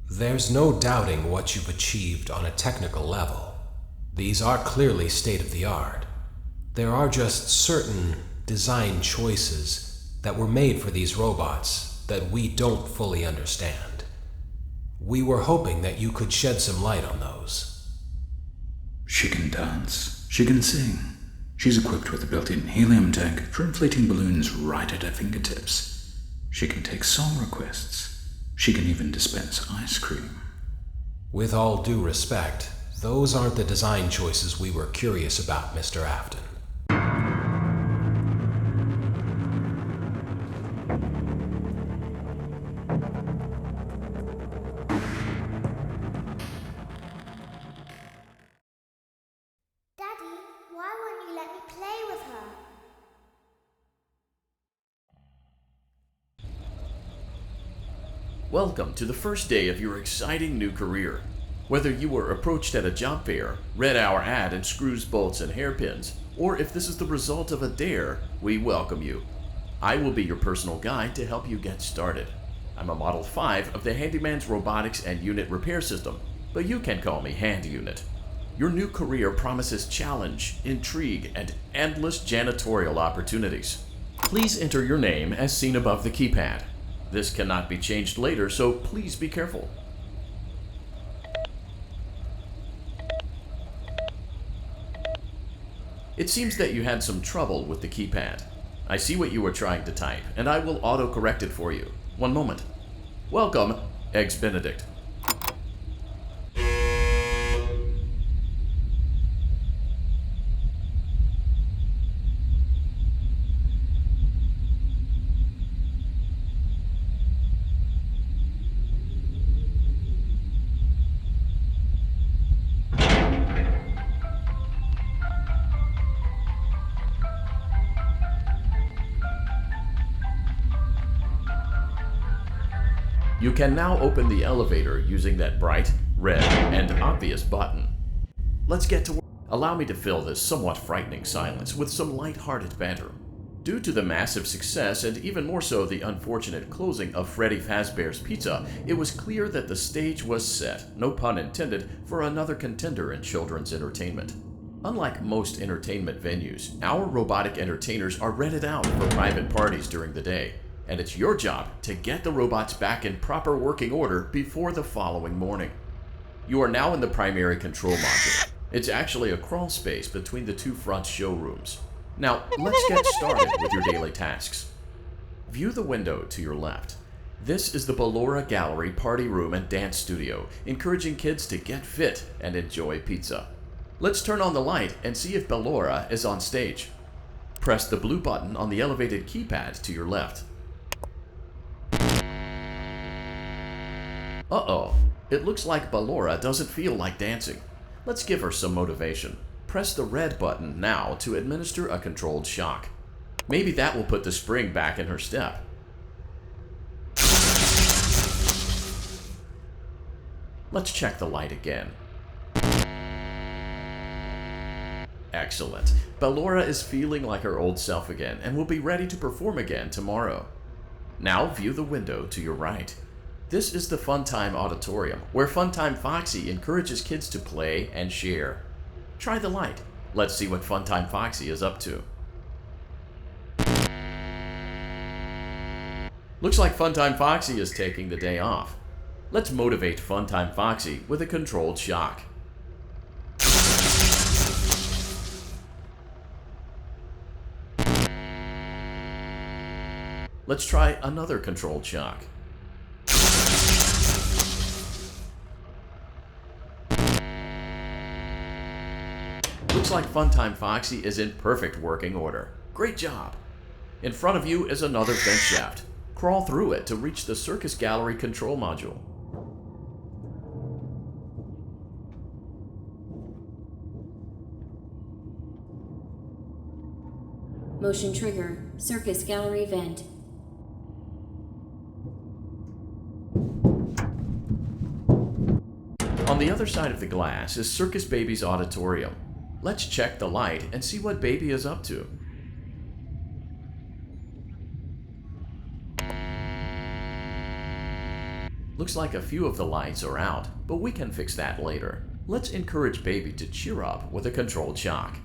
There's no doubting what you've achieved on a technical level. These are clearly state-of-the-art. There are just certain design choices that were made for these robots that we don't fully understand. We were hoping that you could shed some light on those. She can dance. She can sing. She's equipped with a built-in helium tank for inflating balloons right at her fingertips. She can take song requests. She can even dispense ice cream. With all due respect, those aren't the design choices we were curious about, Mr. Afton. Daddy, why won't you let me play with her? Welcome to the first day of your exciting new career. Whether you were approached at a job fair, read our ad in screws, bolts, and hairpins, or if this is the result of a dare, we welcome you. I will be your personal guide to help you get started. I'm a Model 5 of the Handyman's Robotics and Unit Repair System, but you can call me Hand Unit. Your new career promises challenge, intrigue, and endless janitorial opportunities. Please enter your name as seen above the keypad. This cannot be changed later, so please be careful. It seems that you had some trouble with the keypad. I see what you were trying to type, and I will auto-correct it for you. One moment. Welcome, Eggs Benedict. You can now open the elevator using that bright, red, and obvious button. Let's get to work. Allow me to fill this somewhat frightening silence with some light-hearted banter. Due to the massive success, and even more so the unfortunate closing of Freddy Fazbear's Pizza, it was clear that the stage was set, no pun intended, for another contender in children's entertainment. Unlike most entertainment venues, our robotic entertainers are rented out for private parties during the day. And it's your job to get the robots back in proper working order before the following morning. You are now in the primary control module. It's actually a crawl space between the two front showrooms. Now, let's get started with your daily tasks. View the window to your left. This is the Ballora Gallery Party Room and Dance Studio, encouraging kids to get fit and enjoy pizza. Let's turn on the light and see if Ballora is on stage. Press the blue button on the elevated keypad to your left. Uh-oh, it looks like Ballora doesn't feel like dancing. Let's give her some motivation. Press the red button now to administer a controlled shock. Maybe that will put the spring back in her step. Let's check the light again. Excellent. Ballora is feeling like her old self again and will be ready to perform again tomorrow. Now view the window to your right. This is the Funtime Auditorium, where Funtime Foxy encourages kids to play and share. Try the light. Let's see what Funtime Foxy is up to. Looks like Funtime Foxy is taking the day off. Let's motivate Funtime Foxy with a controlled shock. Let's try another controlled shock. Looks like Funtime Foxy is in perfect working order. Great job! In front of you is another vent shaft. Crawl through it to reach the Circus Gallery control module. Motion trigger, Circus Gallery vent. On the other side of the glass is Circus Baby's auditorium. Let's check the light and see what Baby is up to. Looks like a few of the lights are out, but we can fix that later. Let's encourage baby to cheer up with a controlled shock.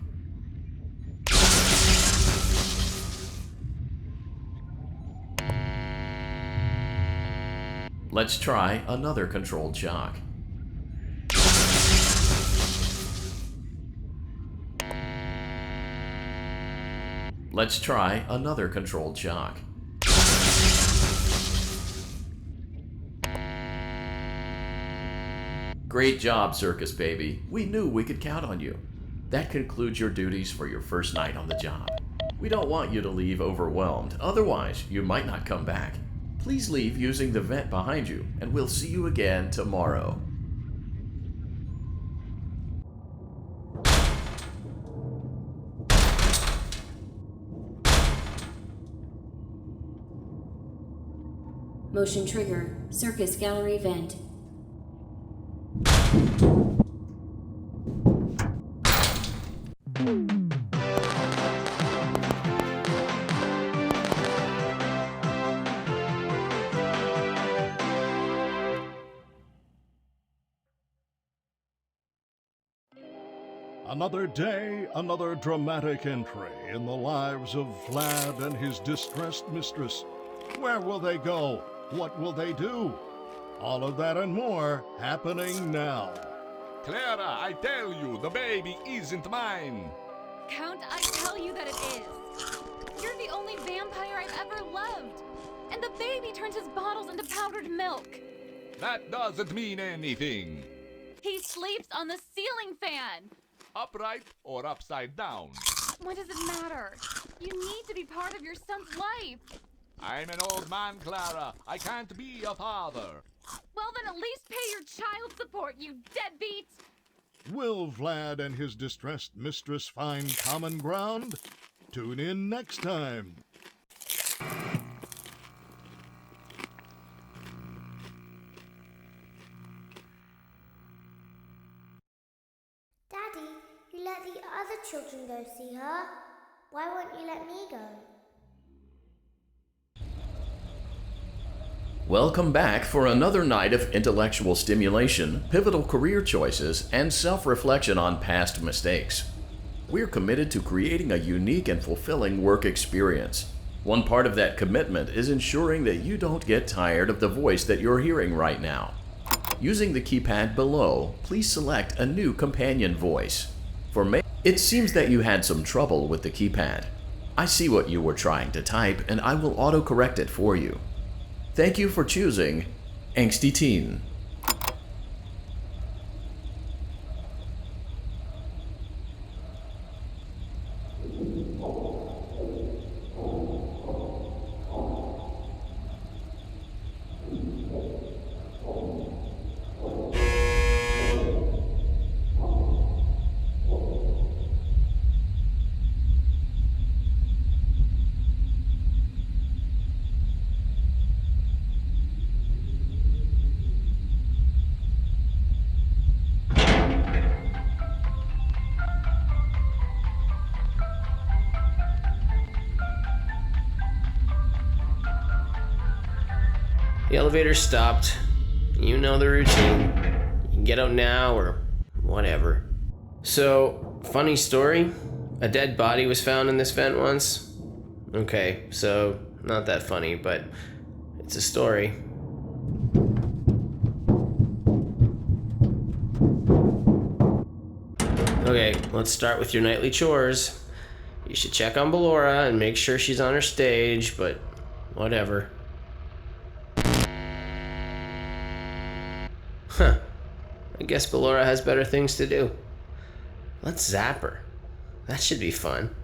Let's try another controlled shock. Let's try another controlled shock. Great job, Circus baby. We knew we could count on you. That concludes your duties for your first night on the job. We don't want you to leave overwhelmed, otherwise you might not come back. Please leave using the vent behind you, and we'll see you again tomorrow. Motion trigger. Circus gallery vent. Another day, another dramatic entry in the lives of Vlad and his distressed mistress. Where will they go? What will they do? All of that and more happening now. Clara, I tell you, the baby isn't mine. Count, I tell you that it is. You're the only vampire I've ever loved. And the baby turns his bottles into powdered milk. That doesn't mean anything. He sleeps on the ceiling fan. Upright or upside down? What does it matter? You need to be part of your son's life. I'm an old man, Clara. I can't be a father. Well, then at least pay your child support, you deadbeat. Will Vlad and his distressed mistress find common ground? Tune in next time. Daddy, you let the other children go see her. Why won't you let me go? Welcome back for another night of intellectual stimulation, pivotal career choices, and self-reflection on past mistakes. We're committed to creating a unique and fulfilling work experience. One part of that commitment is ensuring that you don't get tired of the voice that you're hearing right now. Using the keypad below, please select a new companion voice. It seems that you had some trouble with the keypad. I see what you were trying to type, and I will auto-correct it for you. Thank you for choosing Angsty Teen. The elevator stopped. You know the routine. You can get out now or whatever. So, funny story. A dead body was found in this vent once. Okay, so not that funny, but it's a story. Okay, let's start with your nightly chores. You should check on Ballora and make sure she's on her stage, but whatever. Huh. I guess Ballora has better things to do. Let's zap her. That should be fun.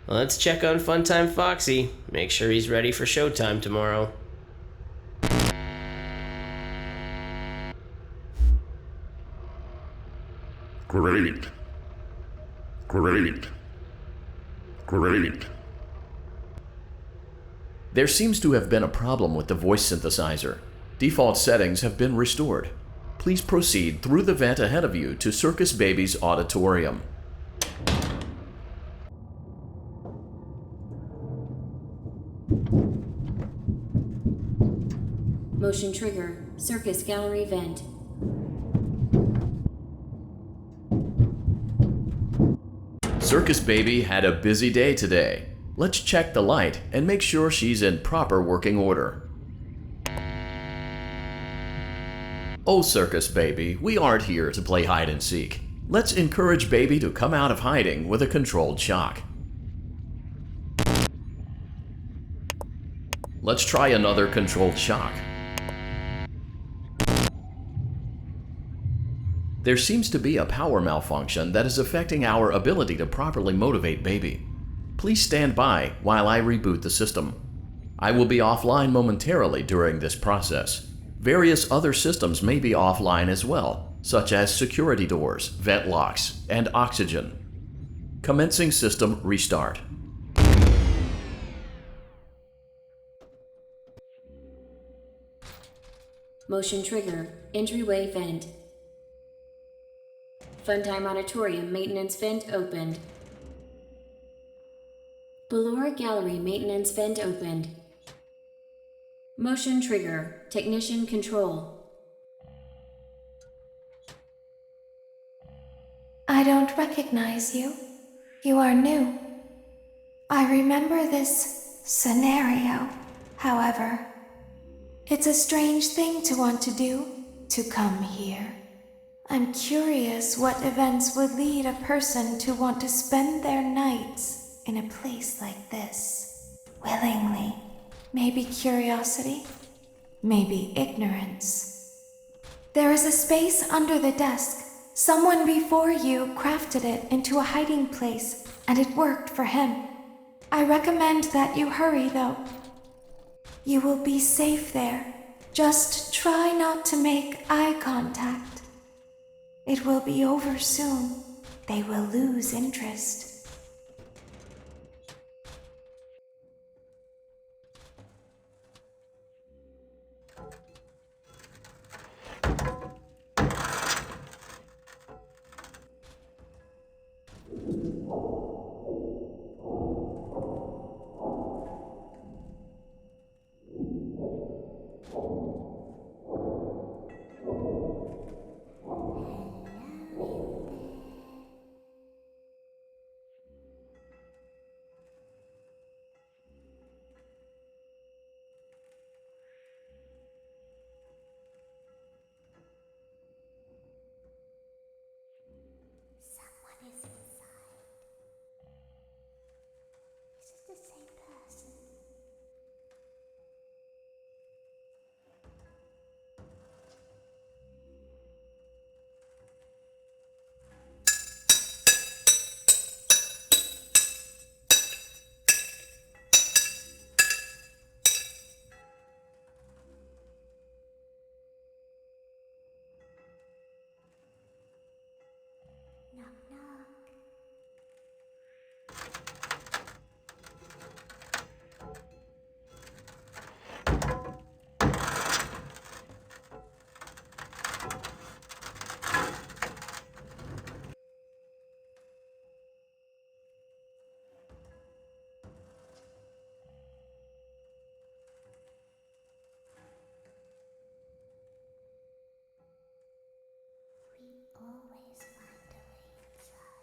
Let's check on Funtime Foxy. Make sure he's ready for showtime tomorrow. Great. Great. There seems to have been a problem with the voice synthesizer. Default settings have been restored. Please proceed through the vent ahead of you to Circus Baby's auditorium. Motion trigger. Circus gallery vent. Circus Baby had a busy day today. Let's check the light and make sure she's in proper working order. Oh, Circus Baby, we aren't here to play hide and seek. Let's encourage Baby to come out of hiding with a controlled shock. Let's try another controlled shock. There seems to be a power malfunction that is affecting our ability to properly motivate Baby. Please stand by while I reboot the system. I will be offline momentarily during this process. Various other systems may be offline as well, such as security doors, vent locks, and oxygen. Commencing system restart. Motion trigger. Entryway vent. Funtime auditorium maintenance vent opened. Ballora gallery maintenance vent opened. Motion trigger. Technician control. I don't recognize you. You are new. I remember this scenario, however. It's a strange thing to want to do, to come here. I'm curious what events would lead a person to want to spend their nights in a place like this. Willingly. Maybe curiosity, maybe ignorance. There is a space under the desk. Someone before you crafted it into a hiding place, and it worked for him. I recommend that you hurry, though. You will be safe there. Just try not to make eye contact. It will be over soon. They will lose interest. Always find a way inside.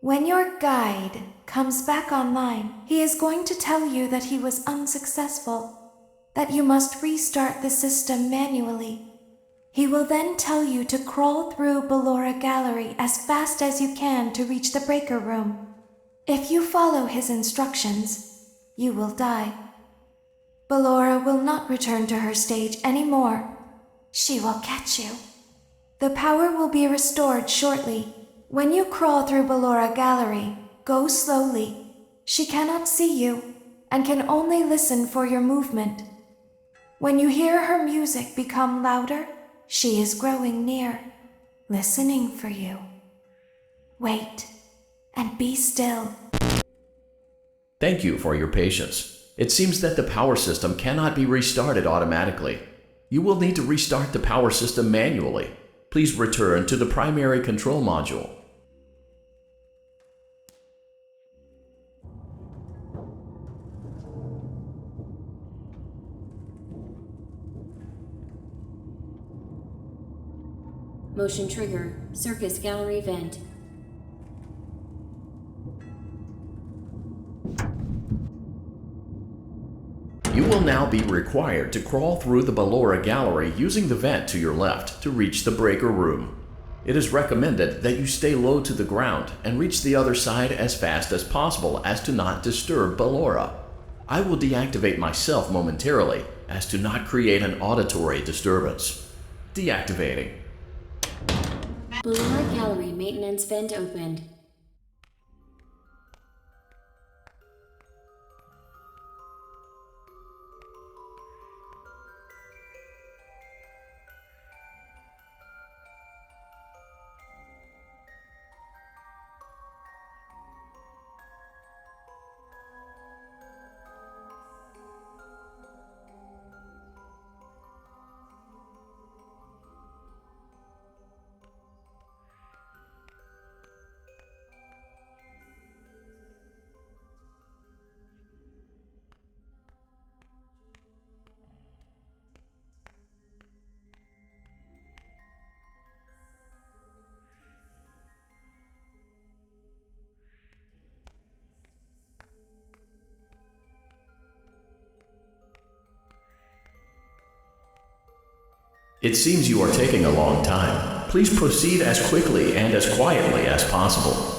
When your guide comes back online, he is going to tell you that he was unsuccessful, that you must restart the system manually. He will then tell you to crawl through Ballora Gallery as fast as you can to reach the breaker room. If you follow his instructions, you will die. Ballora will not return to her stage anymore. She will catch you. The power will be restored shortly. When you crawl through Ballora Gallery, go slowly. She cannot see you and can only listen for your movement. When you hear her music become louder, she is growing near, listening for you. Wait and be still. Thank you for your patience. It seems that the power system cannot be restarted automatically. You will need to restart the power system manually. Please return to the primary control module. Motion trigger. Circus gallery vent. You will now be required to crawl through the Ballora Gallery using the vent to your left to reach the breaker room. It is recommended that you stay low to the ground and reach the other side as fast as possible as to not disturb Ballora. I will deactivate myself momentarily as to not create an auditory disturbance. Deactivating. Ballora Gallery maintenance vent opened. It seems you are taking a long time. Please proceed as quickly and as quietly as possible.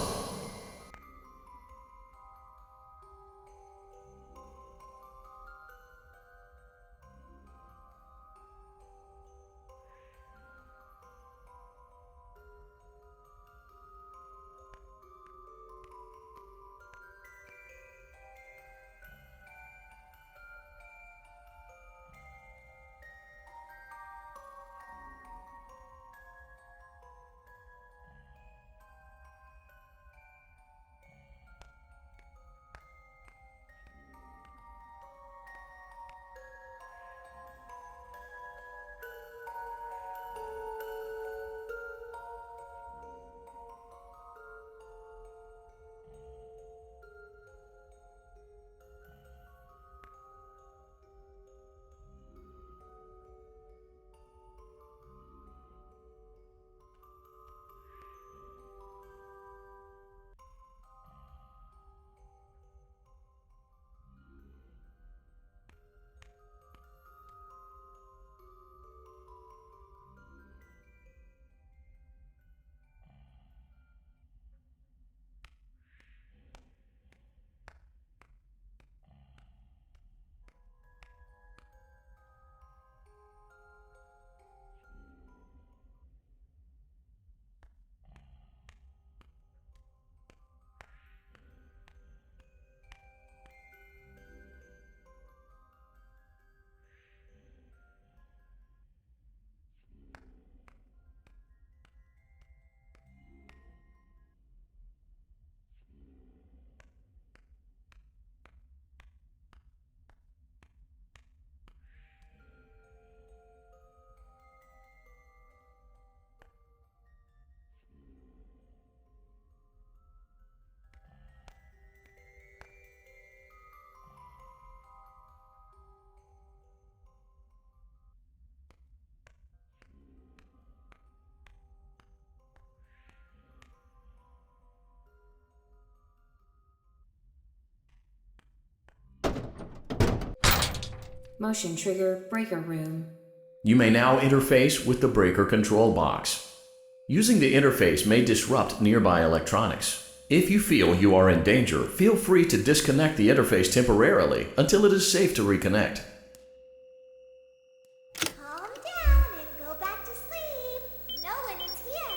Motion trigger breaker room. You may now interface with the breaker control box. Using the interface may disrupt nearby electronics. If you feel you are in danger, feel free to disconnect the interface temporarily until it is safe to reconnect. Calm down and go back to sleep. No one is here.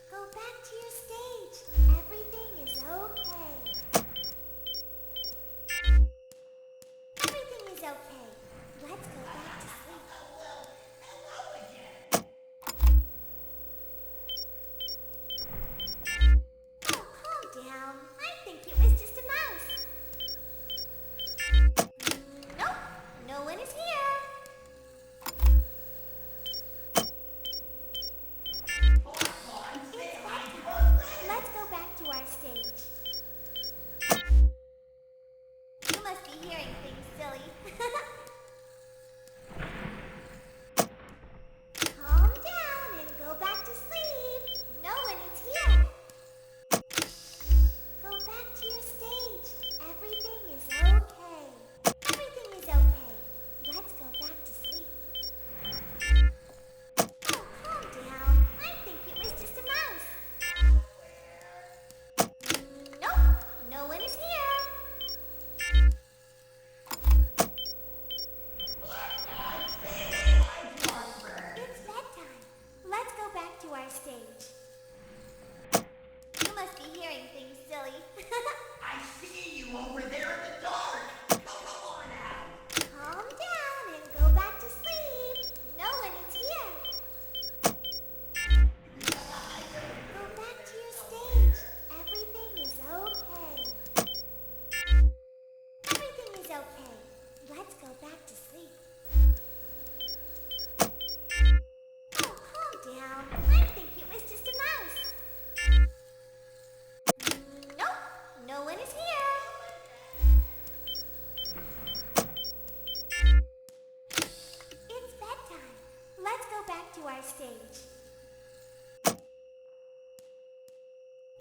Go back to your stage. Everything is okay. Everything is okay. Let's go back to sleep. Oh, calm down. I think it was just a mouse. Nope, no one is here. Let's go back to our stage. You must be hearing things, silly. Calm down and go back to sleep. No one is here. Go back to your stage. Everything is okay. Everything is okay. Let's go back to sleep. Oh, calm down. I think it was just a mouse. Nope, no one is here. It's bedtime. Let's go back to our stage. You must be hearing things, silly. I see you over there in the dark. Come on out. Calm down and go back to sleep. No one is here. Go back to your stage. Everything is okay. Everything is okay. Let's go back to sleep. Oh, calm down. I think it was just a mouse. Nope, no one is here. It's bedtime. Let's go back to our stage.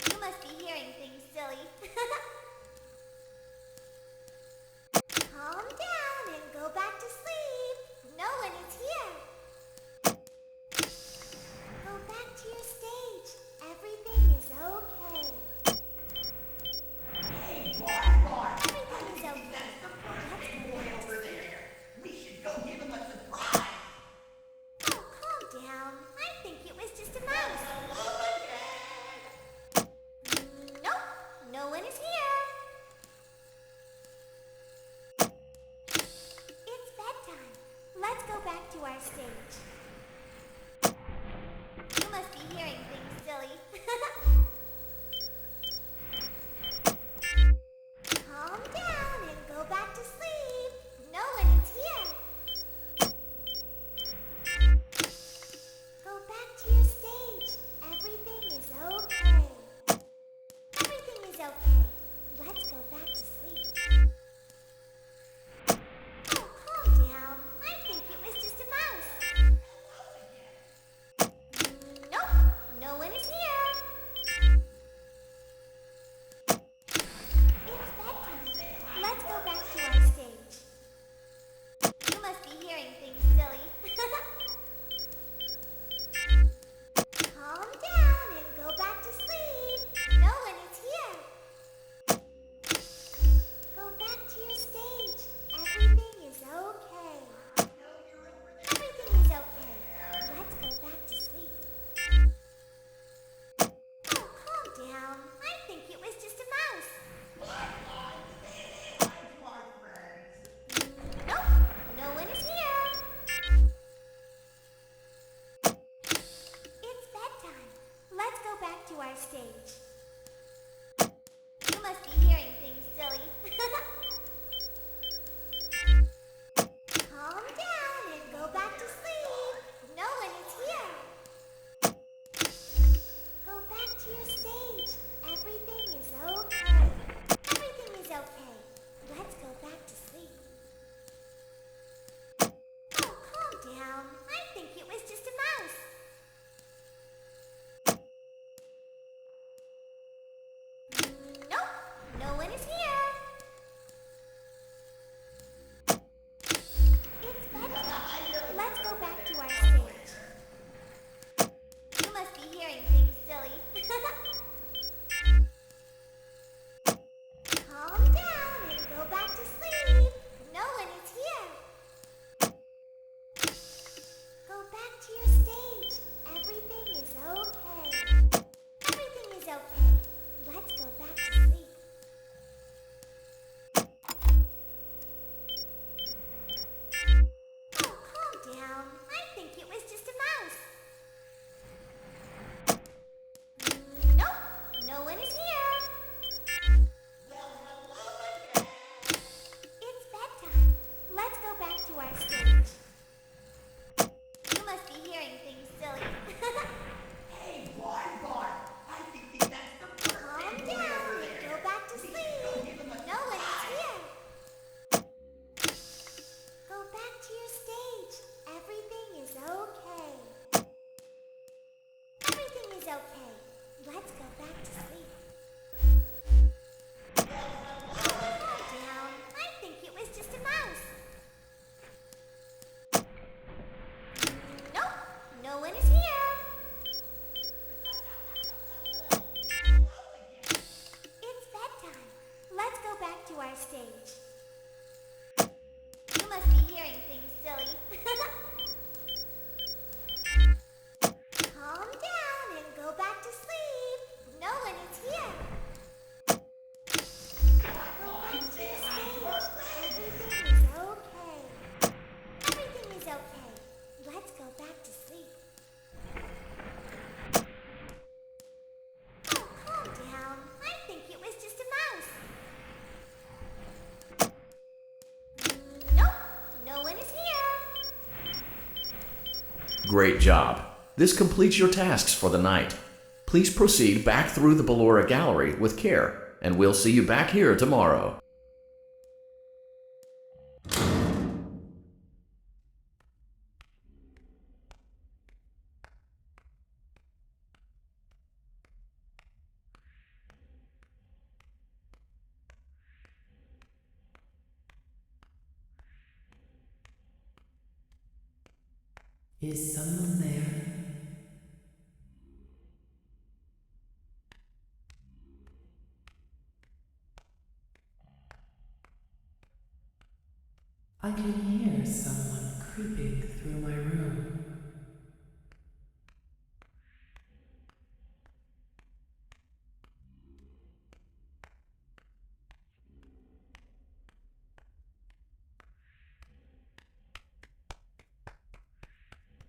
You must be hearing things, silly. Calm down and go back to sleep. No one is here. Go back to your stage. Everything is okay. Hey, boy. Everything is okay. That's the first boy over there. We should go give him a surprise. Oh, calm down. I think it was just a mouse. Nope, no one is here. Calm down and go back to sleep. No one is here. Go back to your stage. Everything is okay. Everything is okay. Let's go back to sleep. Oh, calm down. I think it was just a mouse. Nope, no one is here. It's bedtime. Let's go back to our stage. You must be hearing things silly. Hey, boy, I think that's the first Calm thing down over and there. go back to sleep. No one is here. Go back to your stage. Everything is okay. Everything is okay. Let's go back to sleep. Calm down. I think it was just a mouse. Nope, no one is here. It's bedtime. Let's go back to our stage. You must be hearing things silly. Calm down and go back to sleep. No one is here. Go back to your stage. Everything is okay. Everything is okay. Let's go back to sleep. Oh, calm down. I think it was just a mouse. Nope, no one is here. Great job. This completes your tasks for the night. Please proceed back through the Ballora Gallery with care, and we'll see you back here tomorrow. Is someone there? I can hear someone creeping through my room.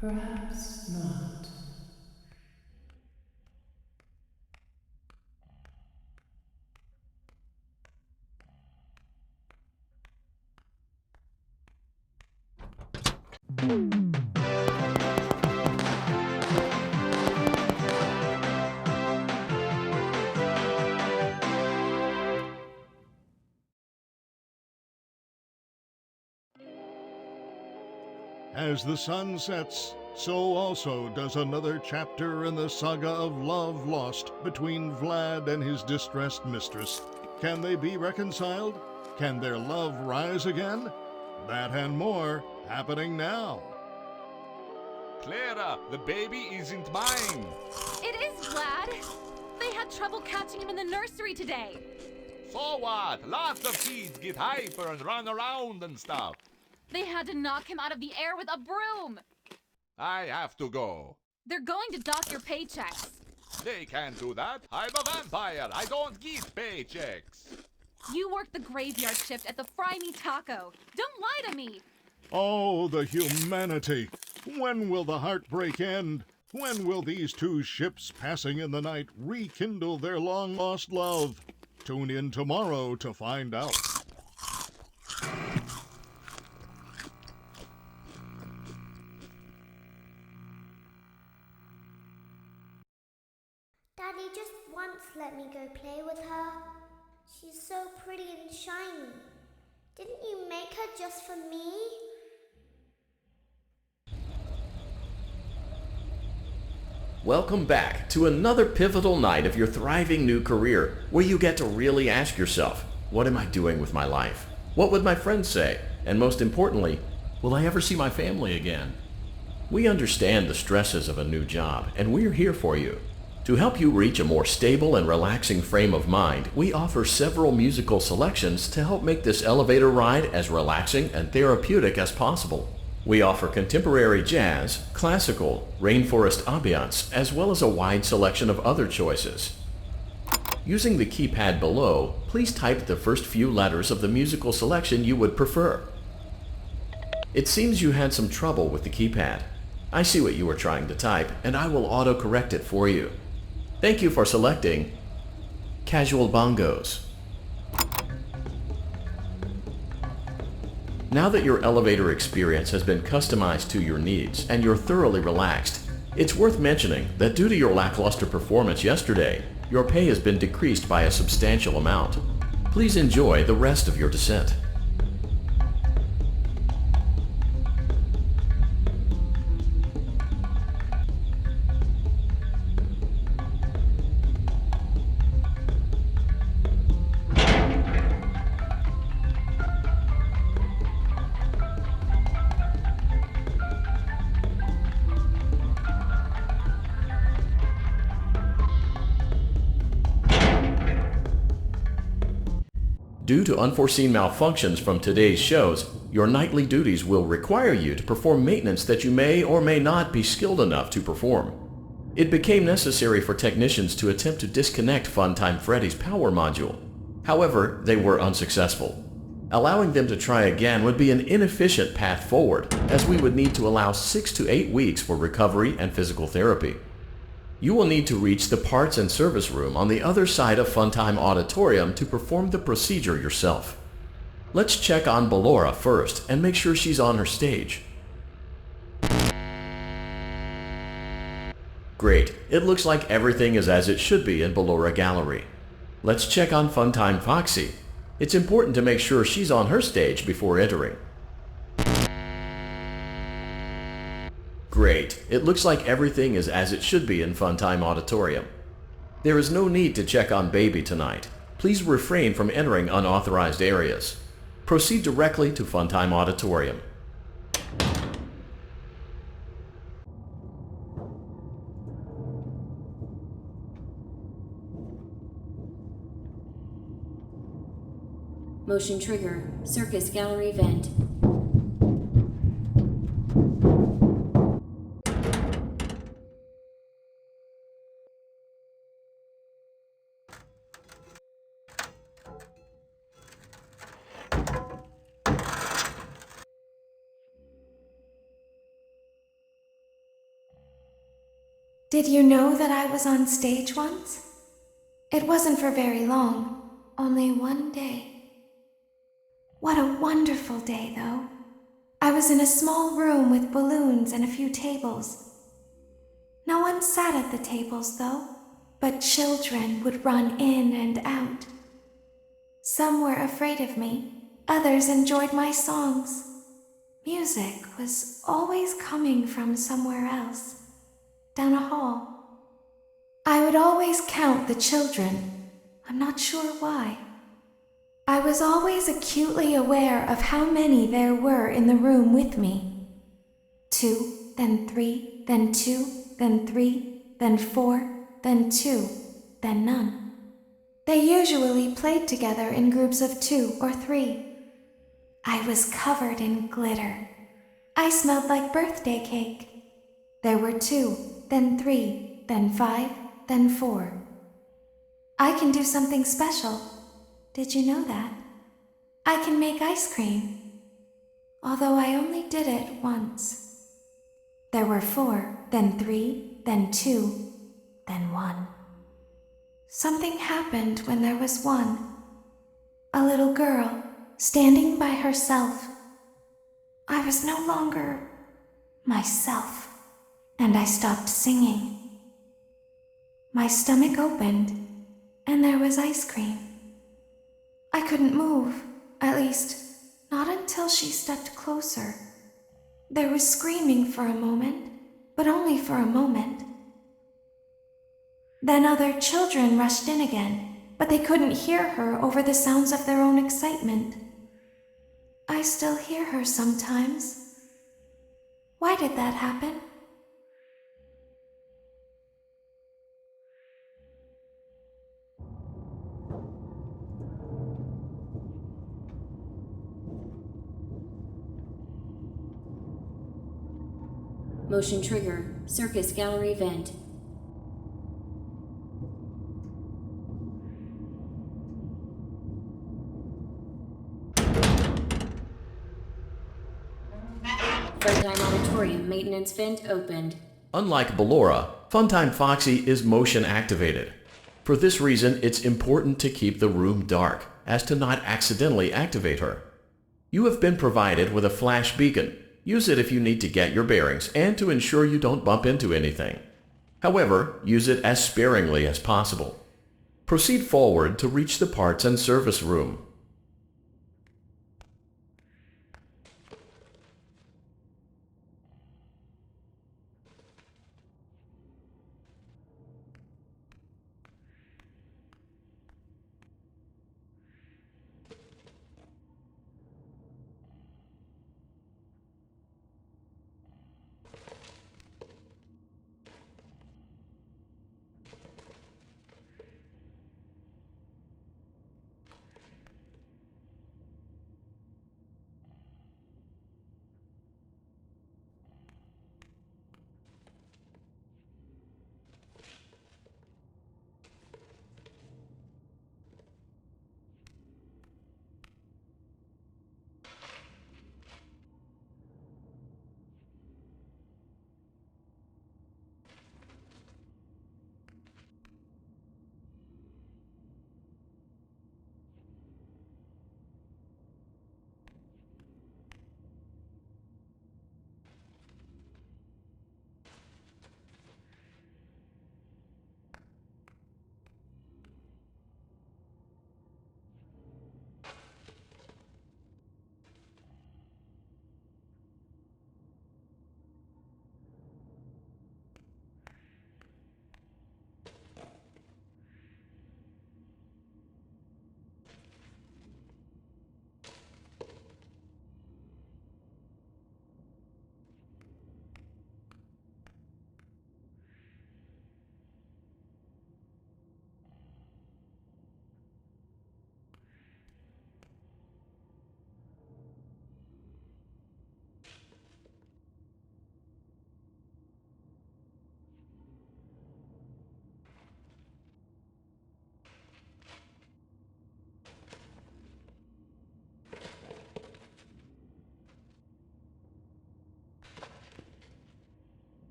Perhaps not. As the sun sets, so also does another chapter in the saga of love lost between Vlad and his distressed mistress. Can they be reconciled? Can their love rise again? That and more happening now. Clara, the baby isn't mine. It is, Vlad. They had trouble catching him in the nursery today. So what? Lots of kids get hyper and run around and stuff. They had to knock him out of the air with a broom. I have to go. They're going to dock your paychecks. They can't do that. I'm a vampire. I don't get paychecks. You work the graveyard shift at the Fry Me Taco. Don't lie to me. Oh, the humanity! When will the heartbreak end? When will these two ships passing in the night rekindle their long-lost love? Tune in tomorrow to find out. Daddy just once let me go play with her. She's so pretty and shiny. Didn't you make her just for me? Welcome back to another pivotal night of your thriving new career, where you get to really ask yourself, what am I doing with my life? What would my friends say? And most importantly, will I ever see my family again? We understand the stresses of a new job, and we're here for you. To help you reach a more stable and relaxing frame of mind, we offer several musical selections to help make this elevator ride as relaxing and therapeutic as possible. We offer contemporary jazz, classical, rainforest ambiance, as well as a wide selection of other choices. Using the keypad below, please type the first few letters of the musical selection you would prefer. It seems you had some trouble with the keypad. I see what you were trying to type, and I will auto-correct it for you. Thank you for selecting Casual Bongos. Now that your elevator experience has been customized to your needs and you're thoroughly relaxed, it's worth mentioning that due to your lackluster performance yesterday, your pay has been decreased by a substantial amount. Please enjoy the rest of your descent. Due to unforeseen malfunctions from today's shows, your nightly duties will require you to perform maintenance that you may or may not be skilled enough to perform. It became necessary for technicians to attempt to disconnect Funtime Freddy's power module. However, they were unsuccessful. Allowing them to try again would be an inefficient path forward, as we would need to allow 6 to 8 weeks for recovery and physical therapy. You will need to reach the parts and service room on the other side of Funtime Auditorium to perform the procedure yourself. Let's check on Ballora first and make sure she's on her stage. Great, it looks like everything is as it should be in Ballora Gallery. Let's check on Funtime Foxy. It's important to make sure she's on her stage before entering. Great. It looks like everything is as it should be in Funtime Auditorium. There is no need to check on Baby tonight. Please refrain from entering unauthorized areas. Proceed directly to Funtime Auditorium. Motion trigger. Circus gallery vent. Did you know that I was on stage once? It wasn't for very long, only one day. What a wonderful day, though. I was in a small room with balloons and a few tables. No one sat at the tables, though, but children would run in and out. Some were afraid of me, others enjoyed my songs. Music was always coming from somewhere else. Down a hall. I would always count the children. I'm not sure why. I was always acutely aware of how many there were in the room with me. 2, then 3, then 2, then 3, then 4, then 2, then none. They usually played together in groups of 2 or 3. I was covered in glitter. I smelled like birthday cake. There were 2. Then 3, then 5, then 4. I can do something special. Did you know that? I can make ice cream. Although I only did it once. There were 4, then 3, then 2, then 1. Something happened when there was 1. A little girl, standing by herself. I was no longer myself. And I stopped singing. My stomach opened, and there was ice cream. I couldn't move, at least, not until she stepped closer. There was screaming for a moment, but only for a moment. Then other children rushed in again, but they couldn't hear her over the sounds of their own excitement. I still hear her sometimes. Why did that happen? Motion trigger. Circus gallery vent. Funtime auditorium maintenance vent opened. Unlike Ballora, Funtime Foxy is motion activated. For this reason, it's important to keep the room dark, as to not accidentally activate her. You have been provided with a flash beacon. Use it if you need to get your bearings and to ensure you don't bump into anything. However, use it as sparingly as possible. Proceed forward to reach the parts and service room.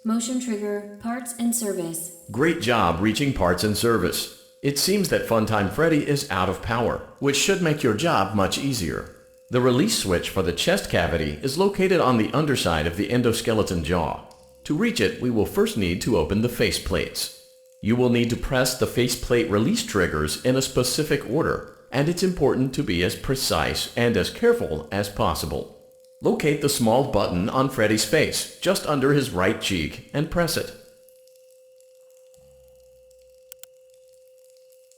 Motion trigger, parts and service. Great job reaching parts and service. It seems that Funtime Freddy is out of power, which should make your job much easier. The release switch for the chest cavity is located on the underside of the endoskeleton jaw. To reach it, we will first need to open the face plates. You will need to press the faceplate release triggers in a specific order, and it's important to be as precise and as careful as possible. Locate the small button on Freddy's face, just under his right cheek, and press it.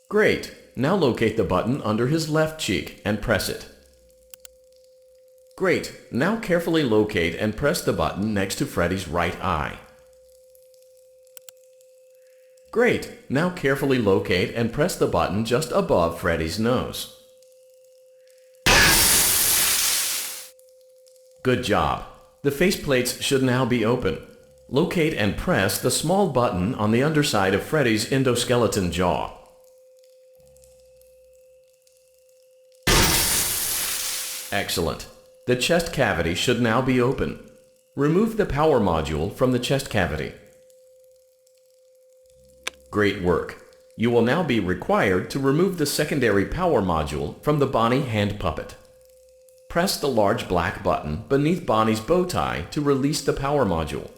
Great! Now locate the button under his left cheek and press it. Great! Now carefully locate and press the button next to Freddy's right eye. Great! Now carefully locate and press the button just above Freddy's nose. Good job! The faceplates should now be open. Locate and press the small button on the underside of Freddy's endoskeleton jaw. Excellent. The chest cavity should now be open. Remove the power module from the chest cavity. Great work. You will now be required to remove the secondary power module from the Bonnie hand puppet. Press the large black button beneath Bonnie's bow tie to release the power module.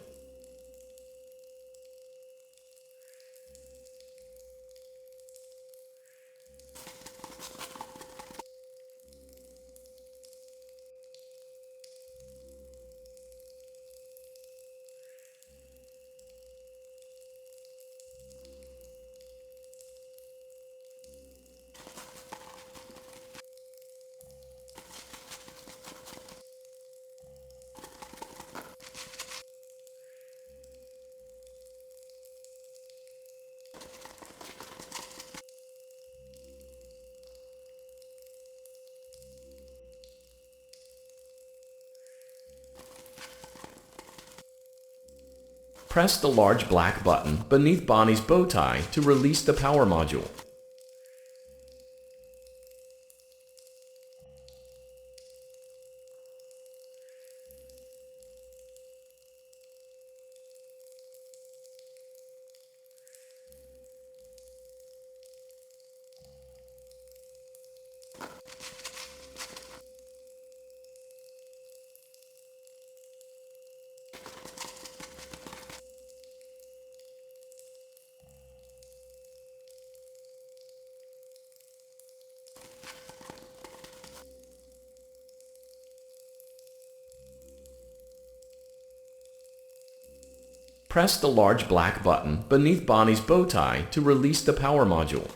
Press the large black button beneath Bonnie's bow tie to release the power module. Press the large black button beneath Bonnie's bow tie to release the power module.